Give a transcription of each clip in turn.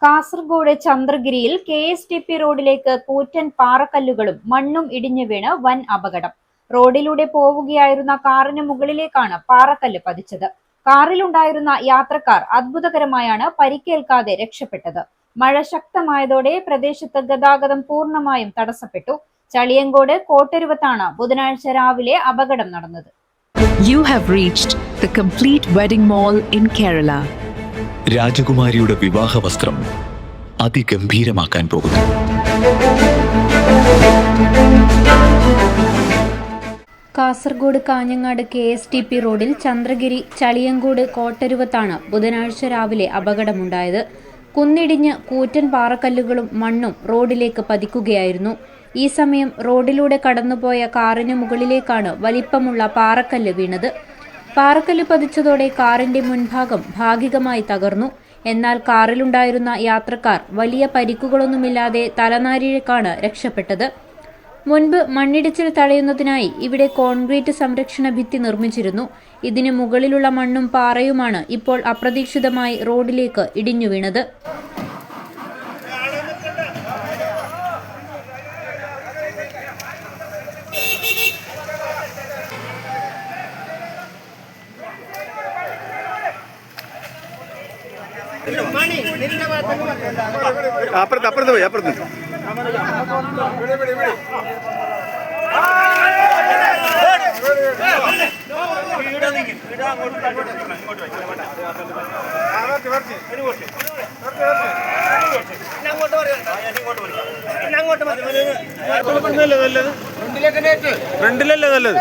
Kasaragod ചന്ദ്രഗിരിയിൽ KSTP റോഡിലേക്ക് കൂറ്റൻ പാറക്കല്ലുകളും മണ്ണും ഇടിഞ്ഞു വീണ് വൻ അപകടം. റോഡിലൂടെ പോവുകയായിരുന്ന കാറിന് മുകളിലേക്കാണ് പാറക്കല്ല് പതിച്ചത്. കാറിലുണ്ടായിരുന്ന യാത്രക്കാർ അത്ഭുതകരമായാണ് പരിക്കേൽക്കാതെ രക്ഷപ്പെട്ടത്. മഴ ശക്തമായതോടെ പ്രദേശത്ത് ഗതാഗതം പൂർണ്ണമായും തടസ്സപ്പെട്ടു. ചളിയങ്കോട് കോട്ടരുവത്താണ് ബുധനാഴ്ച രാവിലെ അപകടം നടന്നത്. You have reached the complete wedding mall in Kerala. രാജകുമാരിയുടെ വിവാഹ വസ്ത്രം അതിഗംഭീരമാക്കാൻ പോകുന്നു. കാസർഗോഡ് കാഞ്ഞങ്ങാട് KSTP റോഡിൽ ചന്ദ്രഗിരി ചളിയങ്കോട് കോട്ടരുവത്താണ് ബുധനാഴ്ച രാവിലെ അപകടമുണ്ടായത്. കുന്നിടിഞ്ഞ് കൂറ്റൻ പാറക്കല്ലുകളും മണ്ണും റോഡിലേക്ക് പതിക്കുകയായിരുന്നു. ഈ സമയം റോഡിലൂടെ കടന്നുപോയ കാറിന് മുകളിലേക്കാണ് വലിപ്പമുള്ള പാറക്കല്ല് വീണത്. പാറക്കല്ല് പതിച്ചതോടെ കാറിന്റെ മുൻഭാഗം ഭാഗികമായി തകർന്നു. എന്നാൽ കാറിലുണ്ടായിരുന്ന യാത്രക്കാർ വലിയ പരിക്കുകളൊന്നുമില്ലാതെ തലനാരിഴക്കാണ് രക്ഷപ്പെട്ടത്. മുൻപ് മണ്ണിടിച്ചിൽ തടയുന്നതിനായി ഇവിടെ കോൺക്രീറ്റ് സംരക്ഷണ ഭിത്തി നിർമ്മിച്ചിരുന്നു. ഇതിന് മുകളിലുള്ള മണ്ണും പാറയുമാണ് ഇപ്പോൾ അപ്രതീക്ഷിതമായി റോഡിലേക്ക് ഇടിഞ്ഞു വീണത്. അപ്പുറത്ത് പോയി അപ്പുറത്ത് ഫ്രണ്ടിലല്ലേ നല്ലത്.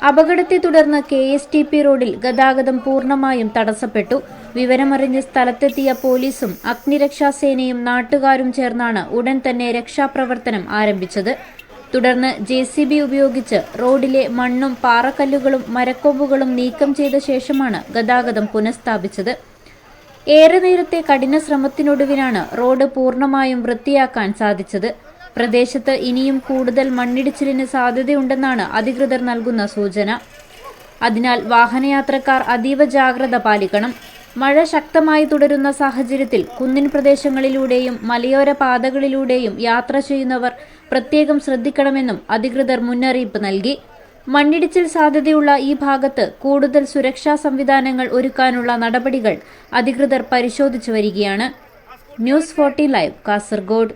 അപകടത്തെ തുടർന്ന് KSTP റോഡിൽ ഗതാഗതം പൂർണ്ണമായും തടസ്സപ്പെട്ടു. വിവരമറിഞ്ഞ് സ്ഥലത്തെത്തിയ പോലീസും അഗ്നിരക്ഷാസേനയും നാട്ടുകാരും ചേർന്നാണ് ഉടൻ തന്നെ രക്ഷാപ്രവർത്തനം ആരംഭിച്ചത്. തുടർന്ന് JCB ഉപയോഗിച്ച് റോഡിലെ മണ്ണും പാറക്കല്ലുകളും മരക്കൊമ്പുകളും നീക്കം ചെയ്ത ശേഷമാണ് ഗതാഗതം പുനഃസ്ഥാപിച്ചത്. ഏറെ നേരത്തെ കഠിന ശ്രമത്തിനൊടുവിലാണ് റോഡ് പൂർണ്ണമായും വൃത്തിയാക്കാൻ സാധിച്ചത്. പ്രദേശത്ത് ഇനിയും കൂടുതൽ മണ്ണിടിച്ചിലിന് സാധ്യതയുണ്ടെന്നാണ് അധികൃതർ നൽകുന്ന സൂചന. അതിനാൽ വാഹനയാത്രക്കാർ അതീവ ജാഗ്രത പാലിക്കണം. മഴ ശക്തമായി തുടരുന്ന സാഹചര്യത്തിൽ കുന്നിൻ പ്രദേശങ്ങളിലൂടെയും മലയോര പാതകളിലൂടെയും യാത്ര ചെയ്യുന്നവർ പ്രത്യേകം ശ്രദ്ധിക്കണമെന്നും അധികൃതർ മുന്നറിയിപ്പ് നൽകി. മണ്ണിടിച്ചിൽ സാധ്യതയുള്ള ഈ ഭാഗത്ത് കൂടുതൽ സുരക്ഷാ സംവിധാനങ്ങൾ ഒരുക്കാനുള്ള നടപടികൾ അധികൃതർ പരിശോധിച്ചു വരികയാണ്. News 40 live Kasaragod.